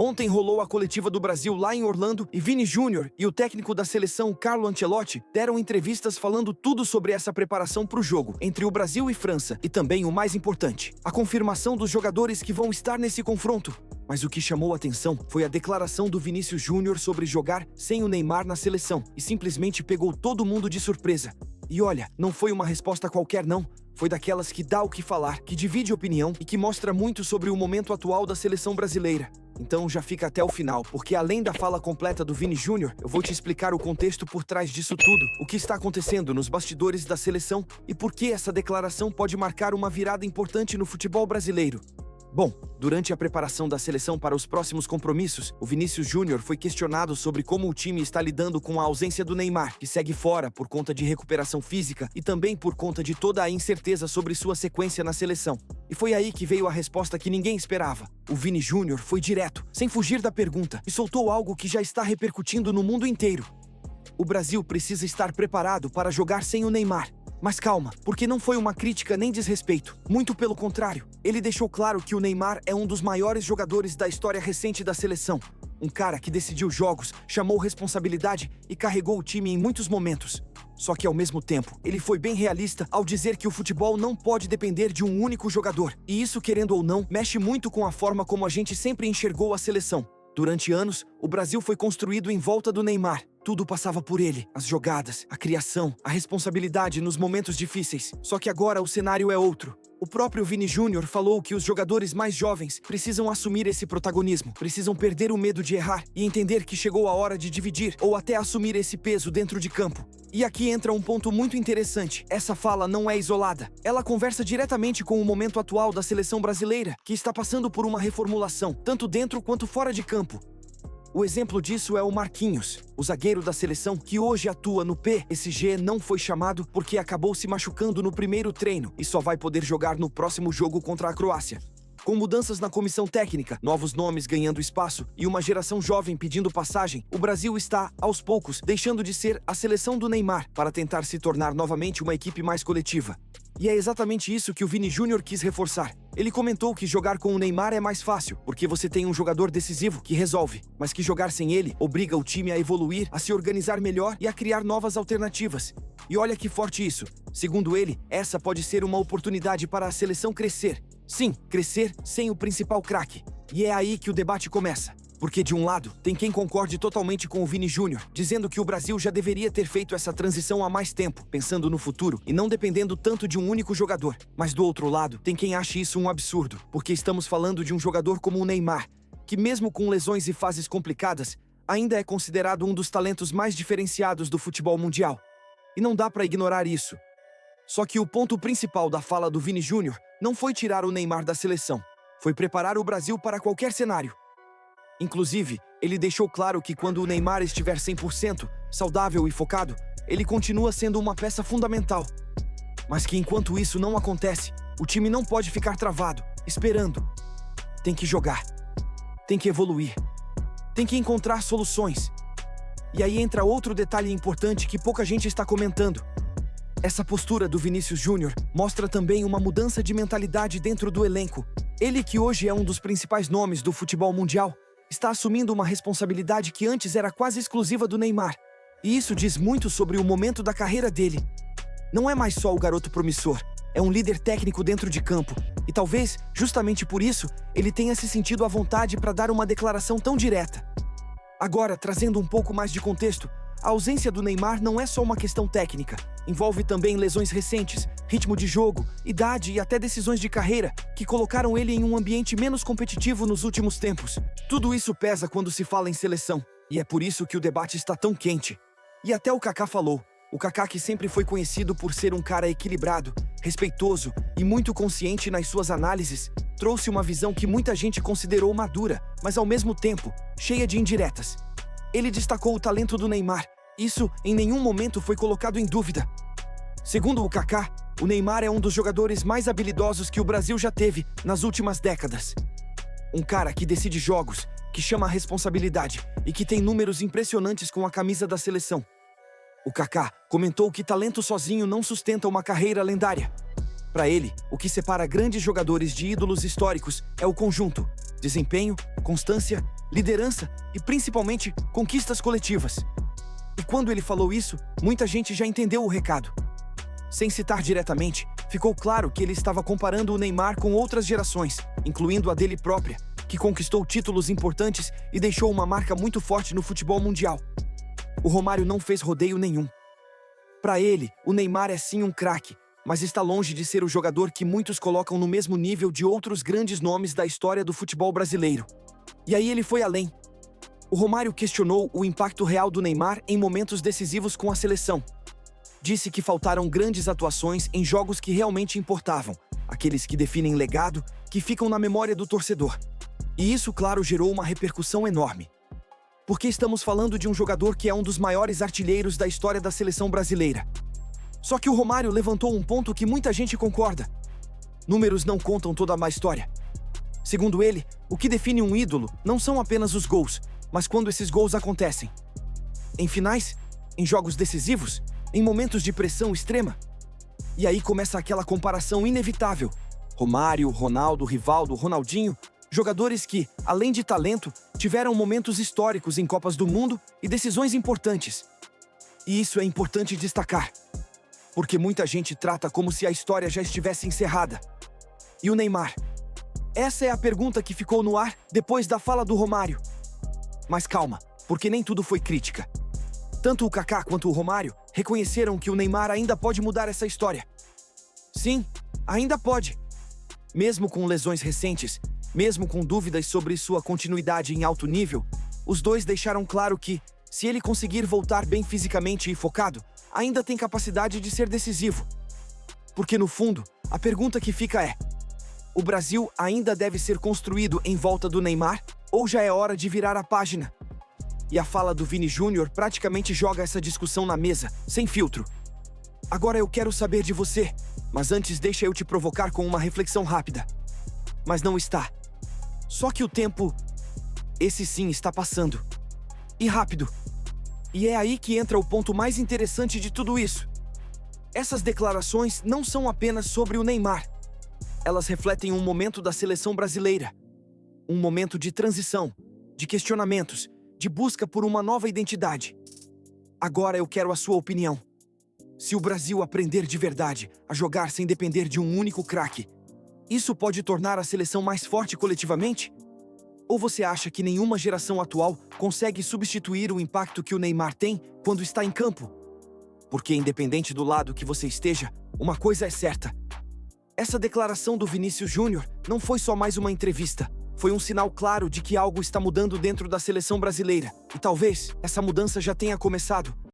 Ontem rolou a coletiva do Brasil lá em Orlando e Vini Júnior e o técnico da seleção Carlo Ancelotti deram entrevistas falando tudo sobre essa preparação para o jogo entre o Brasil e França e também o mais importante, a confirmação dos jogadores que vão estar nesse confronto. Mas o que chamou a atenção foi a declaração do Vinícius Júnior sobre jogar sem o Neymar na seleção e simplesmente pegou todo mundo de surpresa. E olha, não foi uma resposta qualquer não, foi daquelas que dá o que falar, que divide opinião e que mostra muito sobre o momento atual da seleção brasileira. Então já fica até o final, porque além da fala completa do Vini Júnior, eu vou te explicar o contexto por trás disso tudo, o que está acontecendo nos bastidores da seleção e por que essa declaração pode marcar uma virada importante no futebol brasileiro. Bom, durante a preparação da seleção para os próximos compromissos, o Vinícius Júnior foi questionado sobre como o time está lidando com a ausência do Neymar, que segue fora por conta de recuperação física e também por conta de toda a incerteza sobre sua sequência na seleção. E foi aí que veio a resposta que ninguém esperava. O Vini Júnior foi direto, sem fugir da pergunta, e soltou algo que já está repercutindo no mundo inteiro. O Brasil precisa estar preparado para jogar sem o Neymar. Mas calma, porque não foi uma crítica nem desrespeito. Muito pelo contrário, ele deixou claro que o Neymar é um dos maiores jogadores da história recente da seleção. Um cara que decidiu jogos, chamou responsabilidade e carregou o time em muitos momentos. Só que ao mesmo tempo, ele foi bem realista ao dizer que o futebol não pode depender de um único jogador. E isso, querendo ou não, mexe muito com a forma como a gente sempre enxergou a seleção. Durante anos, o Brasil foi construído em volta do Neymar. Tudo passava por ele, as jogadas, a criação, a responsabilidade nos momentos difíceis. Só que agora o cenário é outro. O próprio Vini Júnior falou que os jogadores mais jovens precisam assumir esse protagonismo, precisam perder o medo de errar e entender que chegou a hora de dividir ou até assumir esse peso dentro de campo. E aqui entra um ponto muito interessante. Essa fala não é isolada. Ela conversa diretamente com o momento atual da seleção brasileira, que está passando por uma reformulação, tanto dentro quanto fora de campo. O exemplo disso é o Marquinhos, o zagueiro da seleção que hoje atua no PSG. Não foi chamado porque acabou se machucando no primeiro treino e só vai poder jogar no próximo jogo contra a Croácia. Com mudanças na comissão técnica, novos nomes ganhando espaço e uma geração jovem pedindo passagem, o Brasil está, aos poucos, deixando de ser a seleção do Neymar para tentar se tornar novamente uma equipe mais coletiva. E é exatamente isso que o Vini Júnior quis reforçar. Ele comentou que jogar com o Neymar é mais fácil, porque você tem um jogador decisivo que resolve, mas que jogar sem ele obriga o time a evoluir, a se organizar melhor e a criar novas alternativas. E olha que forte isso. Segundo ele, essa pode ser uma oportunidade para a seleção crescer. Sim, crescer sem o principal craque. E é aí que o debate começa. Porque de um lado, tem quem concorde totalmente com o Vini Júnior, dizendo que o Brasil já deveria ter feito essa transição há mais tempo, pensando no futuro e não dependendo tanto de um único jogador. Mas do outro lado, tem quem ache isso um absurdo, porque estamos falando de um jogador como o Neymar, que mesmo com lesões e fases complicadas, ainda é considerado um dos talentos mais diferenciados do futebol mundial. E não dá para ignorar isso. Só que o ponto principal da fala do Vini Júnior não foi tirar o Neymar da seleção, foi preparar o Brasil para qualquer cenário. Inclusive, ele deixou claro que quando o Neymar estiver 100% saudável e focado, ele continua sendo uma peça fundamental. Mas que enquanto isso não acontece, o time não pode ficar travado, esperando. Tem que jogar. Tem que evoluir. Tem que encontrar soluções. E aí entra outro detalhe importante que pouca gente está comentando. Essa postura do Vinícius Júnior mostra também uma mudança de mentalidade dentro do elenco. Ele, que hoje é um dos principais nomes do futebol mundial, está assumindo uma responsabilidade que antes era quase exclusiva do Neymar. E isso diz muito sobre o momento da carreira dele. Não é mais só o garoto promissor, é um líder técnico dentro de campo. E talvez, justamente por isso, ele tenha se sentido à vontade para dar uma declaração tão direta. Agora, trazendo um pouco mais de contexto, a ausência do Neymar não é só uma questão técnica. Envolve também lesões recentes, ritmo de jogo, idade e até decisões de carreira que colocaram ele em um ambiente menos competitivo nos últimos tempos. Tudo isso pesa quando se fala em seleção, e é por isso que o debate está tão quente. E até o Kaká falou. O Kaká, que sempre foi conhecido por ser um cara equilibrado, respeitoso e muito consciente nas suas análises, trouxe uma visão que muita gente considerou madura, mas ao mesmo tempo cheia de indiretas. Ele destacou o talento do Neymar. Isso em nenhum momento foi colocado em dúvida. Segundo o Kaká, o Neymar é um dos jogadores mais habilidosos que o Brasil já teve nas últimas décadas. Um cara que decide jogos, que chama a responsabilidade e que tem números impressionantes com a camisa da seleção. O Kaká comentou que talento sozinho não sustenta uma carreira lendária. Para ele, o que separa grandes jogadores de ídolos históricos é o conjunto, desempenho, constância liderança e, principalmente, conquistas coletivas. E quando ele falou isso, muita gente já entendeu o recado. Sem citar diretamente, ficou claro que ele estava comparando o Neymar com outras gerações, incluindo a dele própria, que conquistou títulos importantes e deixou uma marca muito forte no futebol mundial. O Romário não fez rodeio nenhum. Para ele, o Neymar é sim um craque, mas está longe de ser o jogador que muitos colocam no mesmo nível de outros grandes nomes da história do futebol brasileiro. E aí ele foi além. O Romário questionou o impacto real do Neymar em momentos decisivos com a seleção. Disse que faltaram grandes atuações em jogos que realmente importavam, aqueles que definem legado, que ficam na memória do torcedor. E isso, claro, gerou uma repercussão enorme. Porque estamos falando de um jogador que é um dos maiores artilheiros da história da seleção brasileira. Só que o Romário levantou um ponto que muita gente concorda. Números não contam toda a história. Segundo ele, o que define um ídolo não são apenas os gols, mas quando esses gols acontecem. Em finais, em jogos decisivos, em momentos de pressão extrema. E aí começa aquela comparação inevitável. Romário, Ronaldo, Rivaldo, Ronaldinho, jogadores que, além de talento, tiveram momentos históricos em Copas do Mundo e decisões importantes. E isso é importante destacar, porque muita gente trata como se a história já estivesse encerrada. E o Neymar? Essa é a pergunta que ficou no ar depois da fala do Romário. Mas calma, porque nem tudo foi crítica. Tanto o Kaká quanto o Romário reconheceram que o Neymar ainda pode mudar essa história. Sim, ainda pode. Mesmo com lesões recentes, mesmo com dúvidas sobre sua continuidade em alto nível, os dois deixaram claro que, se ele conseguir voltar bem fisicamente e focado, ainda tem capacidade de ser decisivo. Porque no fundo, a pergunta que fica é: o Brasil ainda deve ser construído em volta do Neymar, ou já é hora de virar a página? E a fala do Vini Júnior praticamente joga essa discussão na mesa, sem filtro. Agora eu quero saber de você, mas antes deixa eu te provocar com uma reflexão rápida. Mas não está. Só que o tempo, esse sim, está passando. E rápido. E é aí que entra o ponto mais interessante de tudo isso. Essas declarações não são apenas sobre o Neymar. Elas refletem um momento da seleção brasileira. Um momento de transição, de questionamentos, de busca por uma nova identidade. Agora eu quero a sua opinião. Se o Brasil aprender de verdade a jogar sem depender de um único craque, isso pode tornar a seleção mais forte coletivamente? Ou você acha que nenhuma geração atual consegue substituir o impacto que o Neymar tem quando está em campo? Porque independente do lado que você esteja, uma coisa é certa. Essa declaração do Vinícius Júnior não foi só mais uma entrevista. Foi um sinal claro de que algo está mudando dentro da seleção brasileira. E talvez essa mudança já tenha começado.